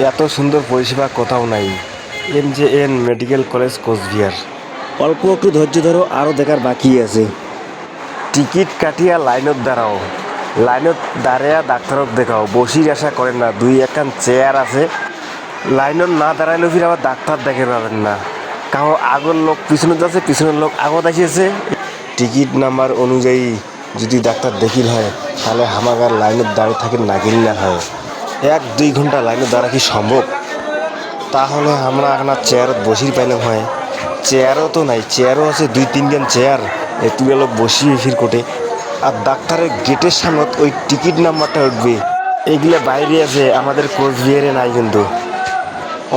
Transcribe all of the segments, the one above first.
এত সুন্দর পরিষেবা কোথাও নাই। N medical college Cooch Behar. অল্প একটু ধৈর্য ধরো, আরও দেখার বাকি আছে। টিকিট কাটিয়া লাইনত দাঁড়াও, লাইনত দাঁড়াইয়া ডাক্তারক দেখাও, বসির আশা করেন না। দুই একখান চেয়ার আছে, লাইনত না দাঁড়াইলেও ফির আবার ডাক্তার দেখে পাবেন না। কারো আগর লোক পিছনে যাচ্ছে, পিছনের লোক আগত আসিয়েছে। টিকিট নাম্বার অনুযায়ী যদি ডাক্তার দেখিল হয় তাহলে হামাগার লাইনত দাঁড়িয়ে থাকে নাগিল না হয়। 1-2 ঘন্টা লাইনত দাঁড়া কি সম্ভব? তাহলে আমরা আপনার চেয়ারত বসির পাইলাম হয়। চেয়ারও তো নাই, চেয়ারও আছে 2-3 জন চেয়ার, তুলে লোক বসিয়ে ফির কোটে। আর ডাক্তারের গেটের সামনে ওই টিকিট নাম্বারটা উঠবে, এগুলা বাইরে আছে, আমাদের কোচবিহারে নাই। কিন্তু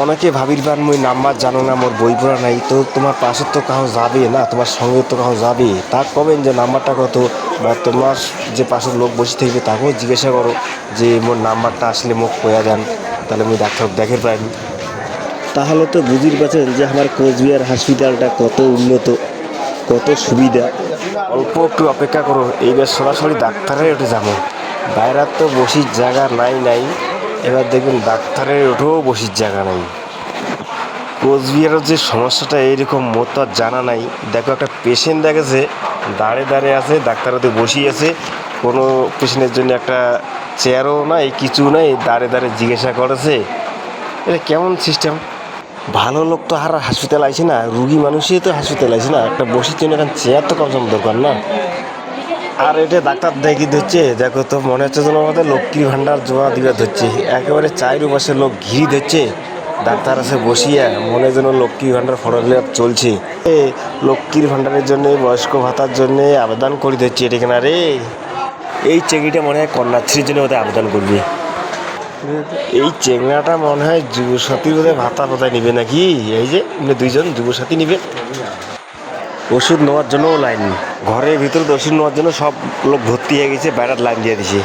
অনেকে ভাবির পান মুই নাম্বার জানো না, মোর বই পড়া নাই। তো তোমার পাশে তো কাহো যাবে না, তোমার সঙ্গে তো কাহো যাবে, তা কবেন যে নাম্বারটা কত, বা তোমার যে পাশের লোক বসে থাকবে তাকেও জিজ্ঞাসা করো যে মোর নাম্বারটা আসলে মোক কয়া যান, তাহলে মুই ডাক্তার দেখে পাইম। তাহলে তো বুঝির পাচ্ছেন যে আমার কোচবিহার হসপিটালটা কত উন্নত, কত সুবিধা। অল্প একটু অপেক্ষা করো, এইবার সরাসরি ডাক্তারের ওঠে যাবো। বাইরের তো বসির জায়গা নাই। এবার দেখবেন ডাক্তারের ওঠেও বসির জায়গা নাই। কোচবিহারের যে সমস্যাটা এইরকম মোর তো আর জানা নাই। দেখো একটা পেশেন্ট দেখেছে, দাঁড়িয়ে আছে, ডাক্তার ওদের বসিয়ে আছে, কোনো পেশেন্টের জন্য একটা চেয়ারও নাই, কিছু নাই, দাঁড়িয়ে জিজ্ঞাসা করেছে। এটা কেমন সিস্টেম? ভালো লোক তো আর হাসপাতাল আইছে না, রুগী মানুষই তো হাসপাতাল আইছে না, একটা বসির জন্য এখন চেয়ার তো কম দরকার না। আর এটা ডাক্তার দেখি ধরছে, দেখো তো মনে হচ্ছে যেন আমাদের লক্ষ্মী ভাণ্ডার জমা দিবে ধরছে। একেবারে চারিপাশে লোক ঘিরি ধরছে, ডাক্তার আছে বসিয়া, মনে যেন লক্ষ্মী ভাণ্ডার ফটোলে চলছে। লক্ষ্মীর ভাণ্ডারের জন্য, বয়স্ক ভাতার জন্য আবেদন করে ধরছে এটা কেনা রে। এই চেঙ্গিটা মনে হয় কন্যাশ্রীর জন্য ওদের আবেদন করবে। এই চেংড়াটা মনে হয় যুবসাথীর বোধ হয় ভাতা কোথায় নিবে নাকি। এই যে 2জন যুবসাথী নিবে। ওষুধ নেওয়ার জন্যও লাইন, ঘরের ভিতরে ওষুধ নেওয়ার জন্য সব লোক ভর্তি হয়ে গেছে, বাইরে লাইন দিয়ে দিছে।